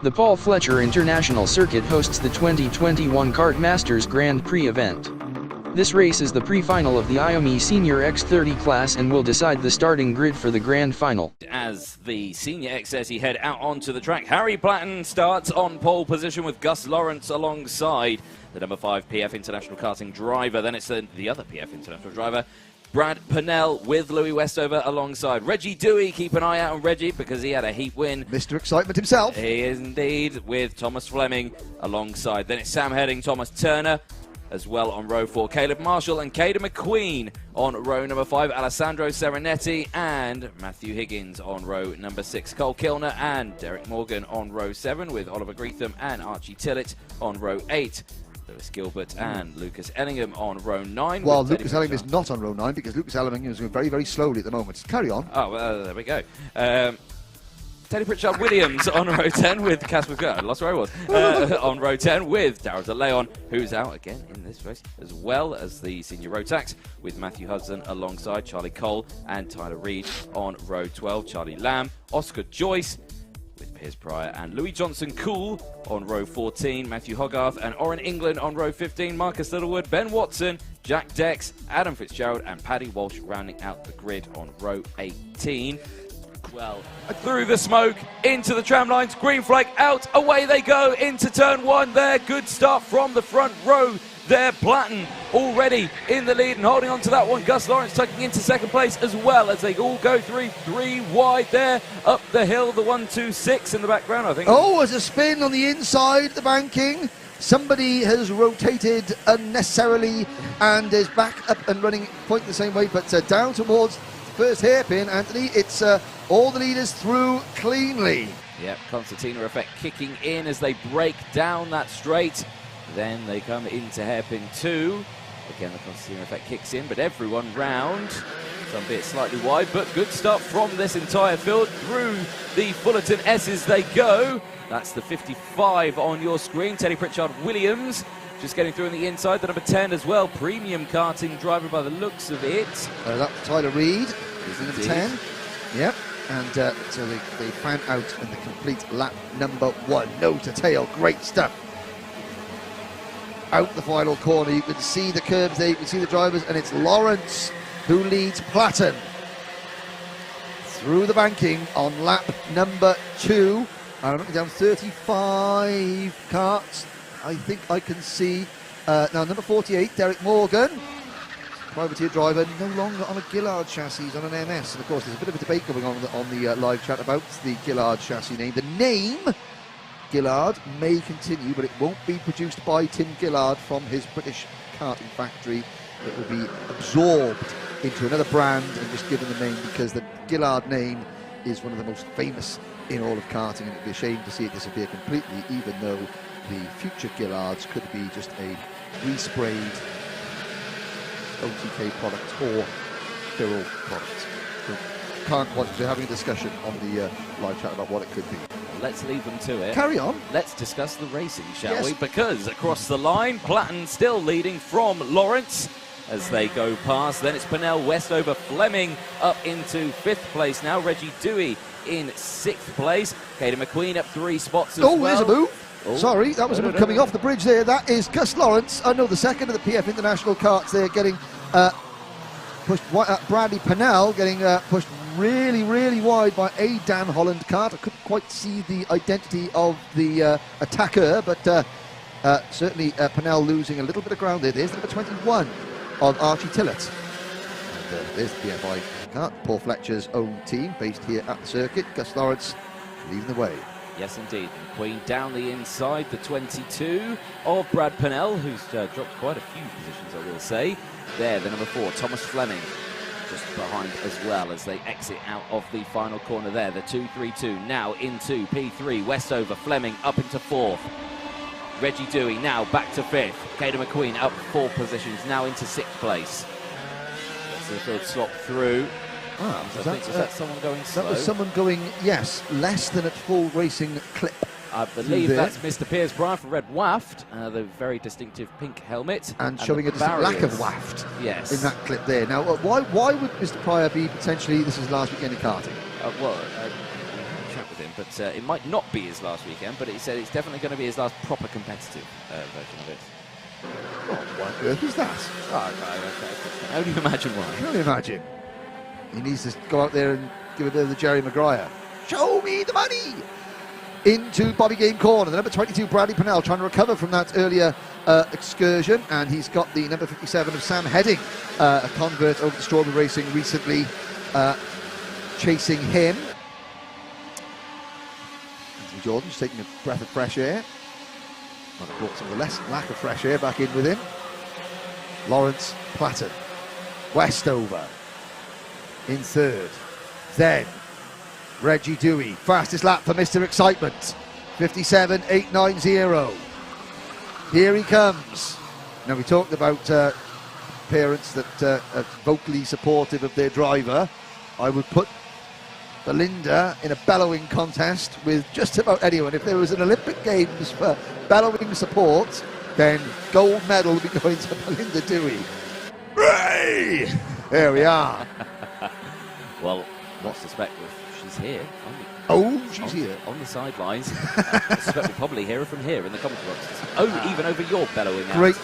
The Paul Fletcher International Circuit hosts the 2021 Kartmasters Grand Prix event. This race is the pre-final of the Iame Senior X30 class and will decide the starting grid for the grand final. As the Senior X30 head out onto the track, Harry Platten starts on pole position with Gus Lawrence alongside the number 5 PF International karting driver. Then it's the other PF International driver, Brad Pennell, with Louis Westover alongside Reggie Dewey. Keep an eye out on Reggie because he had a heat win. Mr. Excitement himself. He is indeed, with Thomas Fleming alongside. Then it's Sam Heading, Thomas Turner as well on row 4. Caleb Marshall and Caden McQueen on row number 5. Alessandro Serenetti and Matthew Higgins on row number 6. Cole Kilner and Derek Morgan on row 7 with Oliver Greetham and Archie Tillett on row 8. Lewis Gilbert and Lucas Ellingham on row 9. Well, Lucas Ellingham is not on row 9 because Lucas Ellingham is going very, very slowly at the moment. Carry on. Oh, well, there we go. Teddy Pritchard Williams on row 10 with Casper. I lost where I was. On row 10 with Darrell De Leon, who's out again in this race, as well as the senior Rotax with Matthew Hudson alongside Charlie Cole and Tyler Reed on row 12. Charlie Lamb, Oscar Joyce with Piers Pryor and Louis Johnson Cool on row 14. Matthew Hogarth and Oren England on row 15. Marcus Littlewood, Ben Watson, Jack Dex, Adam Fitzgerald and Paddy Walsh rounding out the grid on row 18. Well, through the smoke, into the tram lines, green flag out, away they go into turn 1 there. Good start from the front row there. Platten already in the lead and holding on to that one. Gus Lawrence tucking into second place as well as they all go three wide there up the hill. The 1-2-6 in the background, I think. Oh, there's a spin on the inside, the banking. Somebody has rotated unnecessarily and is back up and running, pointing the same way, but down towards the first hairpin, Anthony. It's all the leaders through cleanly. Yep, Concertina effect kicking in as they break down that straight. Then they come into hairpin 2. Again, the Concertina effect kicks in, but everyone round. Some bit slightly wide, but good start from this entire field. Through the Fullerton S's they go. That's the 55 on your screen. Teddy Pritchard Williams just getting through on the inside. The number 10 as well. Premium karting driver by the looks of it. That's Tyler Reed. Is number 10. Yep. And so they found out in the complete lap number 1. Nose to tail. Great stuff. Out the final corner. You can see the curbs there. You can see the drivers. And it's Lawrence who leads Platten through the banking on lap number 2. I'm looking down 35 karts. I think I can see now number 48, Derek Morgan, privateer driver, no longer on a Gillard chassis, he's on an MS. And of course, there's a bit of a debate going on the live chat about the Gillard chassis name. The name Gillard may continue, but it won't be produced by Tim Gillard from his British karting factory. It will be absorbed into another brand and just given the name because the Gillard name is one of the most famous in all of karting, and it'd be a shame to see it disappear completely, even though the future Gillards could be just a resprayed OTK product or Birrell product. So can't quite, we're having a discussion on the live chat about what it could be. Let's leave them to it. Carry on. Let's discuss the racing, shall we? Because across the line, Platten still leading from Lawrence as they go past. Then it's Pennell, Westover, Fleming up into 5th place now. Reggie Dewey in 6th place. Caden McQueen up 3 spots as well. Oh, there's a move. Oh. Sorry, that was a move coming off the bridge there. That is Gus Lawrence. I know the second of the PF International karts there getting pushed. Bradley Pennell getting pushed really wide by a Dan Holland kart. I couldn't quite see the identity of the attacker, but certainly Pennell losing a little bit of ground there. There's number 21 of Archie Tillett. And there's the PFI kart, Paul Fletcher's own team, based here at the circuit. Gus Lawrence leading the way. Yes, indeed. McQueen down the inside, the 22 of Brad Pennell, who's dropped quite a few positions, I will say. There, the number 4, Thomas Fleming, just behind as well as they exit out of the final corner there. The 2-3-2 now into P3. Westover, Fleming up into 4th. Reggie Dewey now back to 5th. Caden McQueen up 4 positions, now into 6th place. That's the field slot through. Was that someone going slow? That was someone going, yes, less than at full racing clip. I believe that's Mr. Piers Pryor from Red Waft, the very distinctive pink helmet. And showing a lack of waft in that clip there. Now, why would Mr. Pryor be potentially, this is last weekend in karting? We had a chat with with him, but it might not be his last weekend, but he said it's definitely going to be his last proper competitive version of it. What on earth is that? I can only imagine why. I can only imagine. He needs to go out there and give a bit of the Jerry Maguire. Show me the money! Into Bobby Game corner. The number 22, Bradley Pennell, trying to recover from that earlier excursion. And he's got the number 57 of Sam Heading, a convert over to Strawberry Racing recently, chasing him. Anthony Jordan's taking a breath of fresh air. Might have brought some of the lack of fresh air back in with him. Lawrence Platten, Westover in third. Then Reggie Dewey, fastest lap for Mr. Excitement, 57.890. Here he comes. Now, we talked about parents that are vocally supportive of their driver. I would put Belinda in a bellowing contest with just about anyone. If there was an Olympic Games for bellowing support, then gold medal would be going to Belinda Dewey. Ray! There we are. Well, what's the spec with? She's here. She's here. On the sidelines. I suspect we'll probably hear her from here in the commentary boxes. Even over your bellowing out.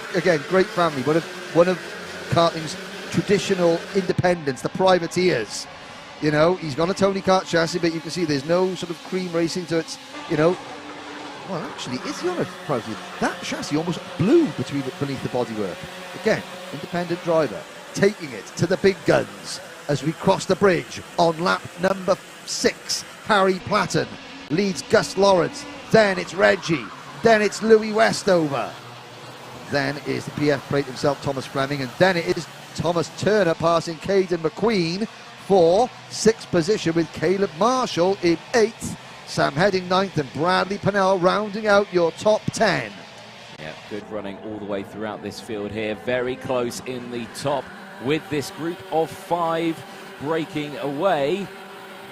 Great family. One of karting's traditional independents, the privateers. You know, he's got a Tony Kart chassis, but you can see there's no sort of cream racing, so it's, you know, well, actually, is he on a privateer? That chassis almost blew beneath the bodywork. Again, independent driver, taking it to the big guns as we cross the bridge on lap number 6. Harry Platten leads Gus Lawrence. Then it's Reggie. Then it's Louis Westover. Then is the PF plate himself, Thomas Fleming. And then it is Thomas Turner passing Caden McQueen for 6th position, with Caleb Marshall in 8th. Sam Heading 9th, and Bradley Pennell rounding out your top 10. Yeah, good running all the way throughout this field here. Very close in the top with this group of 5 breaking away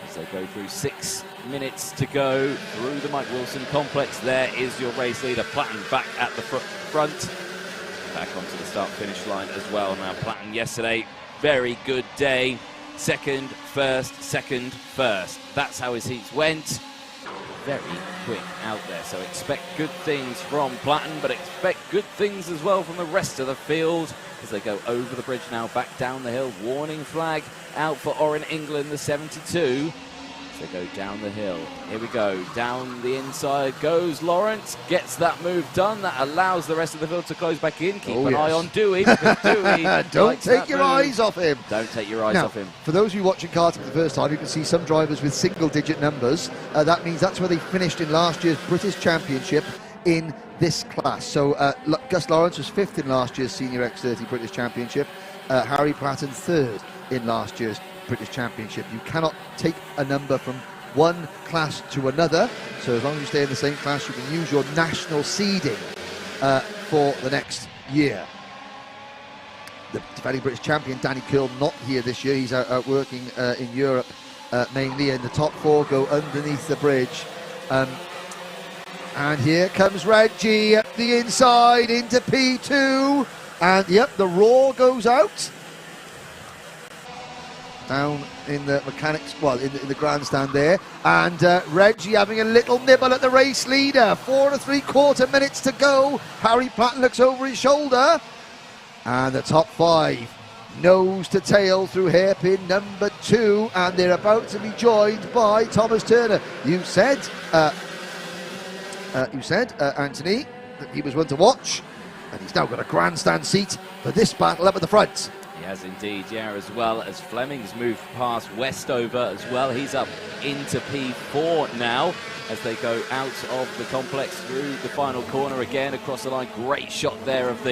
as they go through 6 minutes to go through the Mike Wilson complex. There is your race leader, Platten, back at the front. Back onto the start-finish line as well. Now, Platten yesterday, very good day. Second, first. That's how his heats went. Very quick out there, so expect good things from Platten, but expect good things as well from the rest of the field as they go over the bridge now, back down the hill. Warning flag out for Orin England, the 72. As they go down the hill. Here we go. Down the inside goes Lawrence. Gets that move done. That allows the rest of the field to close back in. Keep an eye on Dewey, because Dewey Don't take your eyes off him. Don't take your eyes off him. For those of you watching karting for the first time, you can see some drivers with single-digit numbers. That means that's where they finished in last year's British Championship in this class. So Gus Lawrence was 5th in last year's Senior X30 British Championship. Harry Platten 3rd in last year's British Championship. You cannot take a number from one class to another, so as long as you stay in the same class, you can use your national seeding for the next year. The defending British champion Danny Curl not here this year. He's out working in Europe mainly, and the top 4 go underneath the bridge. And here comes Reggie up the inside into P2, and yep, the roar goes out. Down in the mechanics, well, in the grandstand there, and Reggie having a little nibble at the race leader. 4 3/4 minutes to go. Harry Platten looks over his shoulder, and the top 5 nose to tail through hairpin number 2, and they're about to be joined by Thomas Turner. You said, Anthony, that he was one to watch, and he's now got a grandstand seat for this battle up at the front. He has indeed, yeah, as well as Fleming's moved past Westover as well. He's up into P4 now as they go out of the complex through the final corner again across the line. Great shot there of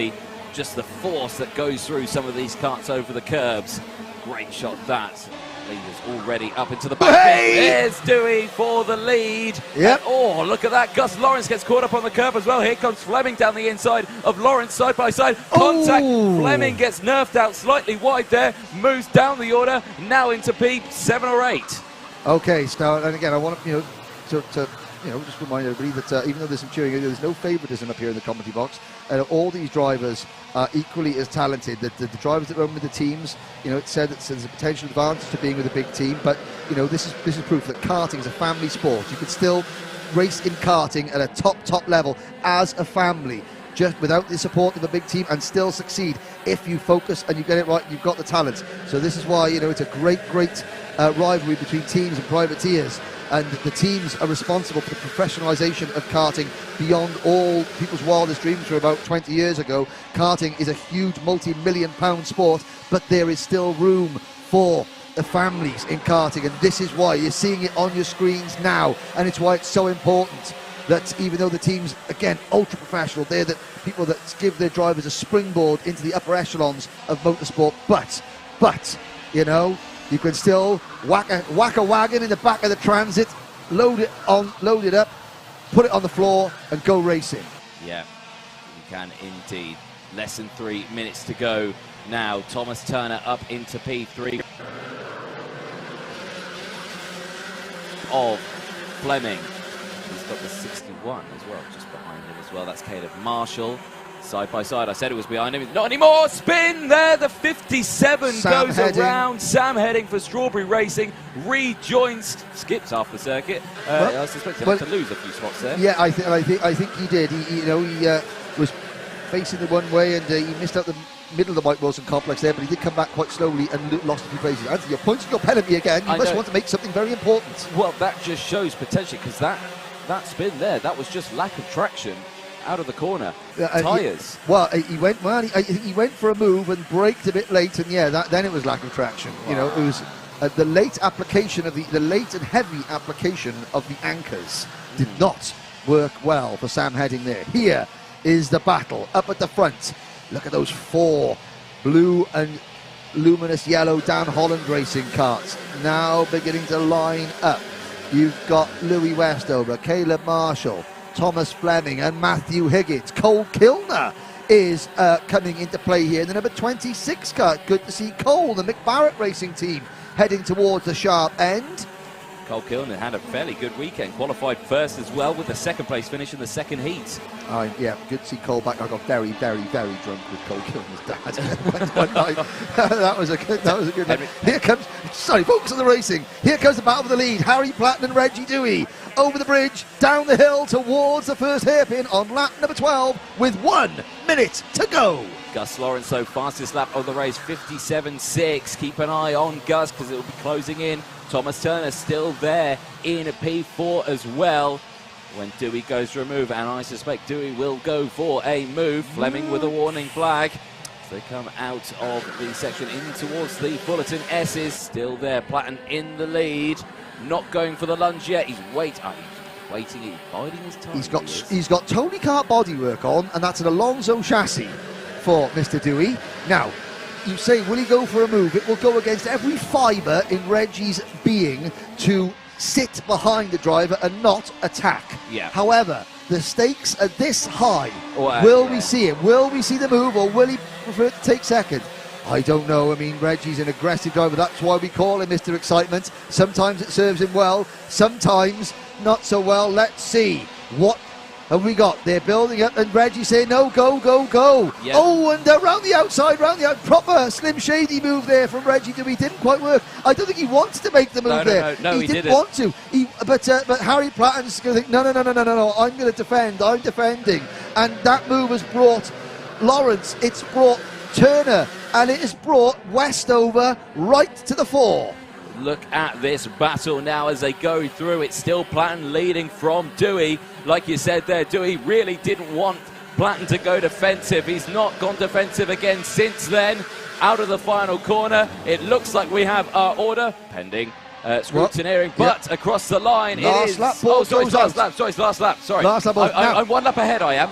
just the force that goes through some of these karts over the curbs. Great shot that. Leader's already up into the back. Hey! There's Dewey for the lead. Yep. Oh, look at that. Gus Lawrence gets caught up on the curb as well. Here comes Fleming down the inside of Lawrence, side by side. Contact. Ooh. Fleming gets nerfed out slightly wide there. Moves down the order. Now into P7 or 8. Okay, so, and again, I want to just remind everybody that even though there's some cheering, there's no favouritism up here in the commentary box. All these drivers are equally as talented. The drivers that run with the teams, it said that there's a potential advantage to being with a big team, but this is proof that karting is a family sport. You can still race in karting at a top level as a family, just without the support of a big team, and still succeed if you focus and you get it right. You've got the talent. So this is why it's a great rivalry between teams and privateers, and the teams are responsible for the professionalisation of karting beyond all people's wildest dreams from about 20 years ago. Karting is a huge multi-million-pound sport, but there is still room for the families in karting, and this is why you're seeing it on your screens now, and it's why it's so important that even though the teams, again, ultra professional, they're the people that give their drivers a springboard into the upper echelons of motorsport, but you can still whack a wagon in the back of the Transit, load it up, put it on the floor, and go racing. Yeah, you can indeed. Less than 3 minutes to go now. Thomas Turner up into P3 of Fleming. He's got the 61 as well, just behind him as well. That's Caleb Marshall. Side by side, I said it was behind him. Not anymore. Spin there. The 57 Sam goes heading. around. Sam heading for Strawberry Racing. Rejoins, skips half the circuit. I suspect he'll have to lose a few spots there. Yeah, I think he did. He was facing the one way, and he missed out the middle of the White Wilson complex there, but he did come back quite slowly and lost a few places. Anthony, you're pointing your pen at me again. You must want to make something very important. Well, that just shows potential, because that spin there, that was just lack of traction out of the corner. Tyres. He went for a move and braked a bit late, and then it was lack of traction. Wow. It was the late application of the late and heavy application of the anchors did not work well for Sam Heading there. Here is the battle up at the front. Look at those 4 blue and luminous yellow Dan Holland racing karts now beginning to line up. You've got Louis Westover, Caleb Marshall, Thomas Fleming, and Matthew Higgins. Cole Kilner is coming into play here in the number 26 kart. Good to see Cole, the McBarrett Racing team, heading towards the sharp end. Cole Kilner had a fairly good weekend, qualified first as well with the second place finish in the second heat. Yeah, good to see Cole back. I got very, very, very drunk with Cole Kilner's dad one night. that was a good night. Here comes, focus on the racing. Here comes the battle for the lead. Harry Platten and Reggie Dewey over the bridge, down the hill towards the first hairpin on lap number 12 with 1 minute to go. Gus Lawrence, so fastest lap of the race, 57.6. Keep an eye on Gus because it will be closing in. Thomas Turner still there in a P4 as well when Dewey goes for a move, and I suspect Dewey will go for a move. Fleming with a warning flag. So they come out of the section in towards the Fullerton S's. Still there, Platten in the lead. Not going for the lunge yet. He's waiting, he's biding his time. He's got Tony Kart bodywork on, and that's an Alonso chassis for Mr. Dewey. Now, you say, will he go for a move? It will go against every fibre in Reggie's being to sit behind the driver and not attack. Yeah. However, the stakes are this high. Will we see him? Will we see the move, or will he prefer to take second? I don't know. I mean, Reggie's an aggressive driver. That's why we call him Mr. Excitement. Sometimes it serves him well, sometimes not so well. Let's see. What have we got? They're building up, and Reggie saying, no, go. Yep. Oh, and round the outside, proper Slim Shady move there from Reggie Dewey. Didn't quite work. I don't think he wanted to make the move there. No, he didn't want to. But Harry Platten's going to think, no, I'm going to defend. I'm defending. And that move has brought Lawrence, it's brought Turner, and it has brought Westover right to the fore. Look at this battle now as they go through. It's still Platten leading from Dewey. Like you said there, Dewey really didn't want Platten to go defensive. He's not gone defensive again since then. Out of the final corner, it looks like we have our order pending scrutineering, but across the line it is. Last lap. I'm 1 lap ahead, I am.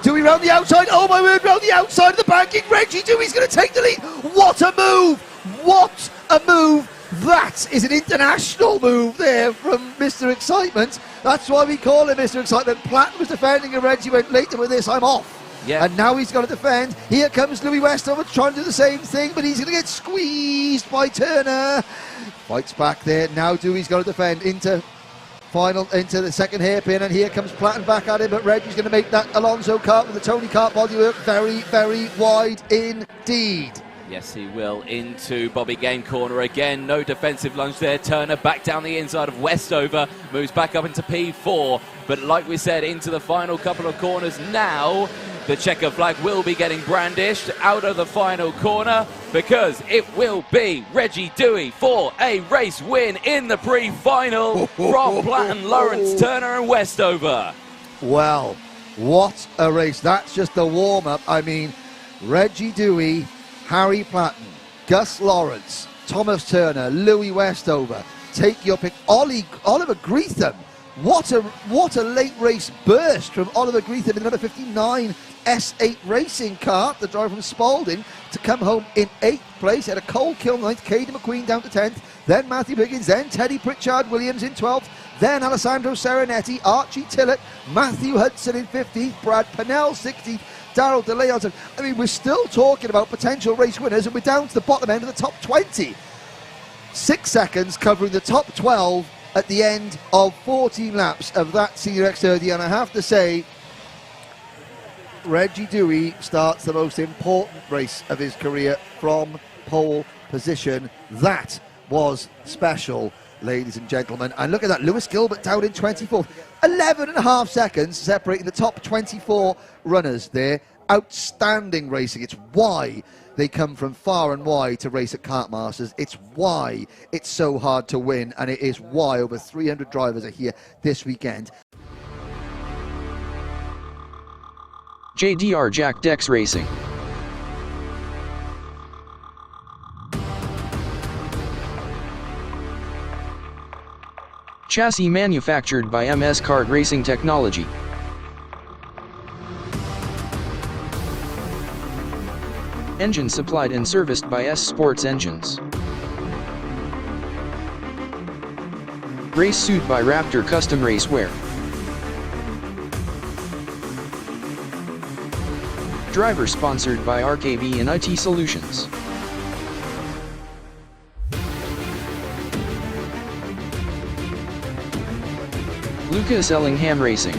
Dewey round the outside. Oh my word, round the outside of the banking. Reggie Dewey's going to take the lead. What a move! What a move! That is an international move there from Mr. Excitement. That's why we call him Mr. Excitement. Platten was defending and Reggie went later with this. I'm off. Yeah. And now he's got to defend. Here comes Louis Westover trying to do the same thing, but he's going to get squeezed by Turner. Fights back there. Now Dewey's got to defend into Final into the second hairpin, and here comes Platten back at him, but Reggie's going to make that Alonso kart with the Tony kart bodywork very, very wide indeed. Yes, he will into Bobby Game corner again. No defensive lunge there. Turner back down the inside of Westover. Moves back up into P4. But like we said, into the final couple of corners now. The checker flag will be getting brandished out of the final corner because it will be Reggie Dewey for a race win in the pre-final from Platten, Lawrence, Turner and Westover. Well, what a race. That's just the warm-up. I mean, Reggie Dewey, Harry Platten, Gus Lawrence, Thomas Turner, Louis Westover. Take your pick. Oliver Greetham. What a late race burst from Oliver Greetham in the number 59 S8 racing kart, the driver from Spalding, to come home in 8th place. Had a cold kill 9th, Caden McQueen down to 10th, then Matthew Biggins, then Teddy Pritchard Williams in 12th, then Alessandro Serenetti, Archie Tillett, Matthew Hudson in 15th, Brad Pennell 16th, Daryl DeLeon. I mean, we're still talking about potential race winners, and we're down to the bottom end of the top 20. 6 seconds covering the top 12 at the end of 14 laps of that Senior X30, and I have to say, Reggie Dewey starts the most important race of his career from pole position. That was special, ladies and gentlemen. And look at that, Lewis Gilbert down in 24th. 11.5 seconds separating the top 24 runners there. Outstanding racing. It's why they come from far and wide to race at Kartmasters. It's why it's so hard to win, and it is why over 300 drivers are here this weekend. JDR Jack Dex Racing. Chassis manufactured by MS Kart Racing Technology. Engine supplied and serviced by S Sports Engines. Race suit by Raptor Custom Racewear. Driver sponsored by RKB and IT Solutions. Lucas Ellingham Racing.